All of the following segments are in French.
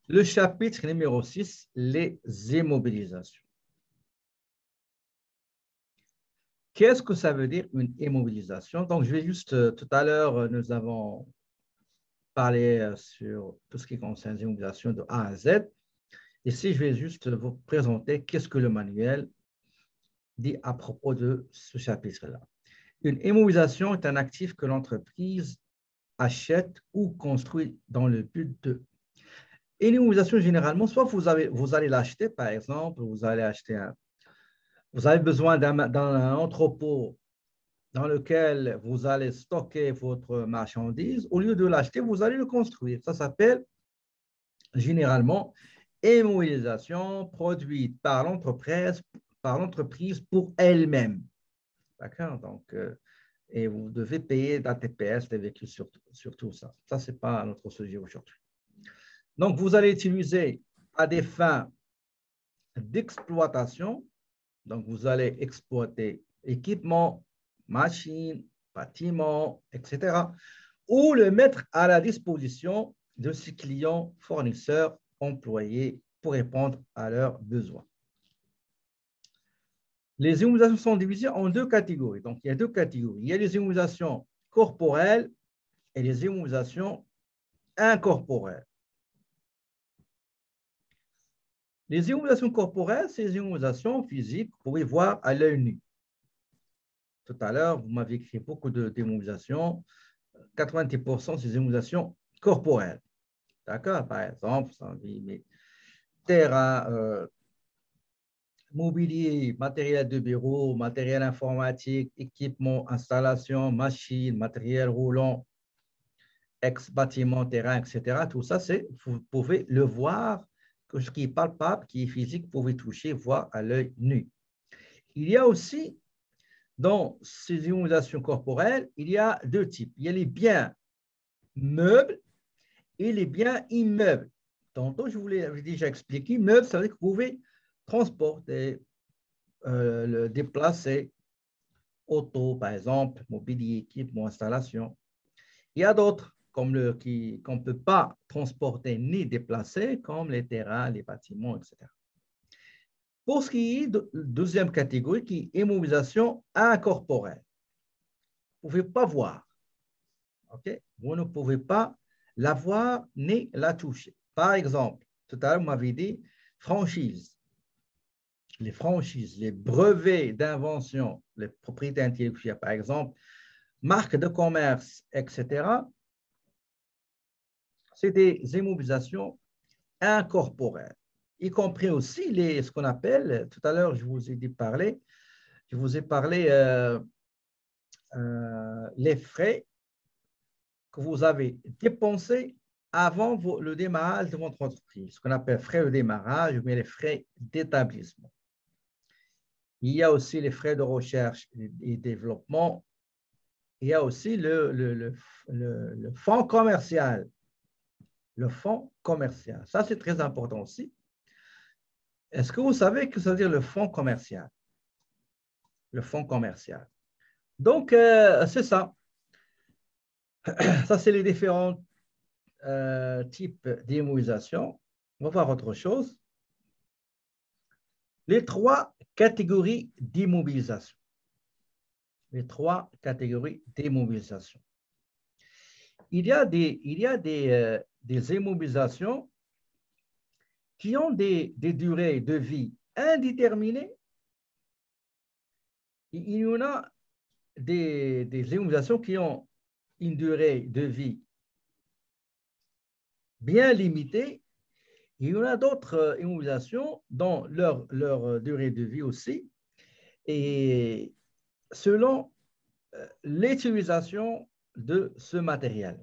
Le chapitre numéro 6, les immobilisations. Qu'est-ce que ça veut dire une immobilisation? Donc, je vais juste, tout à l'heure, nous avons parlé sur tout ce qui concerne les immobilisations de A à Z. Ici, je vais juste vous présenter qu'est-ce que le manuel dit à propos de ce chapitre-là. Une immobilisation est un actif que l'entreprise achète ou construit dans le but de... Une immobilisation, généralement, soit vous allez l'acheter, par exemple, vous avez besoin d'un entrepôt dans lequel vous allez stocker votre marchandise. Au lieu de l'acheter, vous allez le construire. Ça s'appelle généralement immobilisation produite par l'entreprise pour elle-même. D'accord? Donc, et vous devez payer de la TPS, des véhicules sur tout ça. Ça, ce n'est pas notre sujet aujourd'hui. Donc, vous allez utiliser à des fins d'exploitation. Donc, vous allez exploiter équipements, machines, bâtiments, etc. ou le mettre à la disposition de ses clients, fournisseurs, employés pour répondre à leurs besoins. Les immobilisations sont divisées en deux catégories. Donc, il y a deux catégories. Il y a les immobilisations corporelles et les immobilisations incorporelles. Les immobilisations corporelles, c'est les immobilisations physiques que vous pouvez voir à l'œil nu. Tout à l'heure, vous m'avez écrit beaucoup d'immobilisations. 90%, c'est des immobilisations corporelles. D'accord? Par exemple, terrain, mobilier, matériel de bureau, matériel informatique, équipement, installation, machines, matériel roulant, ex-bâtiment, terrain, etc. Tout ça, vous pouvez le voir, que ce qui est palpable, qui est physique, vous pouvez toucher, voir à l'œil nu. Il y a aussi, dans ces immobilisations corporelles, il y a deux types. Il y a les biens meubles et les biens immeubles. Tantôt, je vous l'ai déjà expliqué, meubles, ça veut dire que vous pouvez transporter, le déplacer, auto, par exemple, mobilier, équipement, installation. Il y a d'autres qu'on ne peut pas transporter ni déplacer, comme les terrains, les bâtiments, etc. Pour ce qui est de la deuxième catégorie, qui est immobilisation incorporelle, vous ne pouvez pas voir. Okay? Vous ne pouvez pas la voir ni la toucher. Par exemple, tout à l'heure, vous m'avez dit franchise. Les franchises, les brevets d'invention, les propriétés intellectuelles, par exemple, marques de commerce, etc., c'est des immobilisations incorporelles, y compris aussi ce qu'on appelle, tout à l'heure, je vous ai parlé les frais que vous avez dépensés avant le démarrage de votre entreprise, ce qu'on appelle frais de démarrage, mais les frais d'établissement. Il y a aussi les frais de recherche et développement. Il y a aussi le fonds commercial. Le fonds commercial. Ça, c'est très important aussi. Est-ce que vous savez que ça veut dire le fonds commercial? Le fonds commercial. Donc, c'est ça. Ça, c'est les différents types d'immobilisation. On va voir autre chose. Les trois catégories d'immobilisation. Les trois catégories d'immobilisation. Il y a des immobilisations qui ont des durées de vie indéterminées. Il y en a des immobilisations qui ont une durée de vie bien limitée. Il y en a d'autres immobilisations dont leur durée de vie aussi, et selon l'utilisation de ce matériel.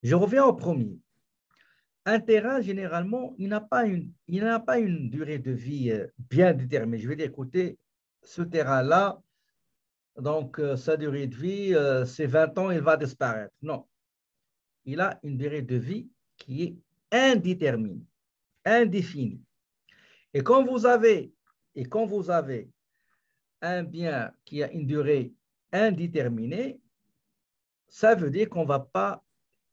Je reviens au premier. Un terrain, généralement, il n'a pas une durée de vie bien déterminée. Je vais dire, écoutez, ce terrain-là, donc sa durée de vie, c'est 20 ans, il va disparaître. Non. Il a une durée de vie qui est indéterminée, indéfinie. Et quand vous avez un bien qui a une durée indéterminée, ça veut dire qu'on ne va pas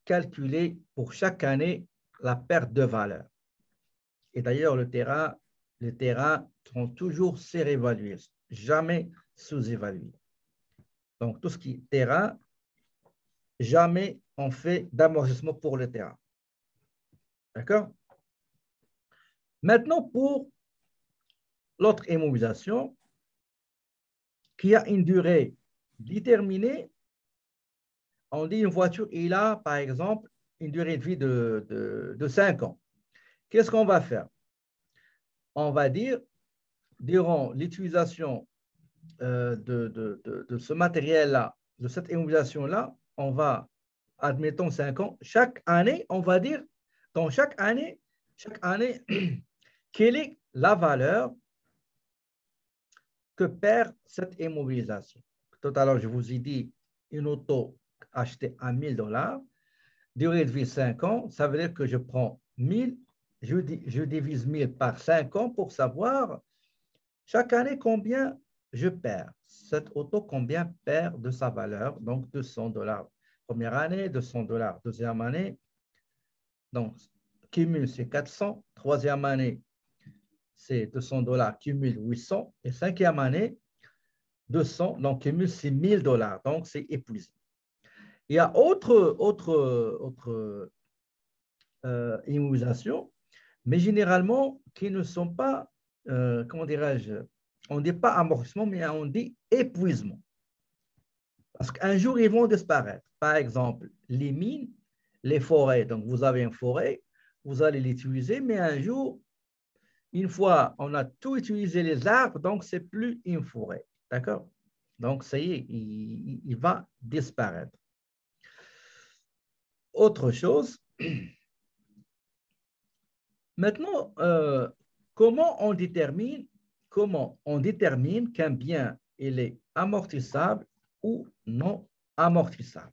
calculer pour chaque année la perte de valeur. Et d'ailleurs, les terrains sont toujours surévalués, jamais sous-évalués. Donc, tout ce qui est terrain, jamais on fait d'amortissement pour le terrain. D'accord? Maintenant, pour l'autre immobilisation, qui a une durée déterminée, on dit une voiture, il a, par exemple, une durée de vie de 5 ans. Qu'est-ce qu'on va faire? On va dire, durant l'utilisation de ce matériel-là, de cette immobilisation-là, on va, admettons 5 ans, chaque année, on va dire, dans chaque année, quelle est la valeur que perd cette immobilisation. Tout à l'heure, je vous ai dit, une auto achetée à 1 000 $, durée de vie 5 ans, ça veut dire que je prends 1000, je divise 1000 par 5 ans pour savoir chaque année combien je perds. Cette auto, combien perd de sa valeur, donc 200 $. Première année, 200 $. Deuxième année, donc cumul, c'est 400. Troisième année, c'est 200 $, cumul 800. Et cinquième année, 200, donc cumul, c'est 1 000 $. Donc, c'est épuisé. Il y a autre immunisations, mais généralement qui ne sont pas, comment dirais-je, on ne dit pas amortissement, mais on dit épuisement. Parce qu'un jour, ils vont disparaître. Par exemple, les mines, les forêts. Donc, vous avez une forêt, vous allez l'utiliser, mais un jour, une fois on a tout utilisé les arbres, donc c'est plus une forêt. D'accord? Donc, ça y est, il va disparaître. Autre chose, maintenant, comment on détermine qu'un bien il est amortissable ou non amortissable?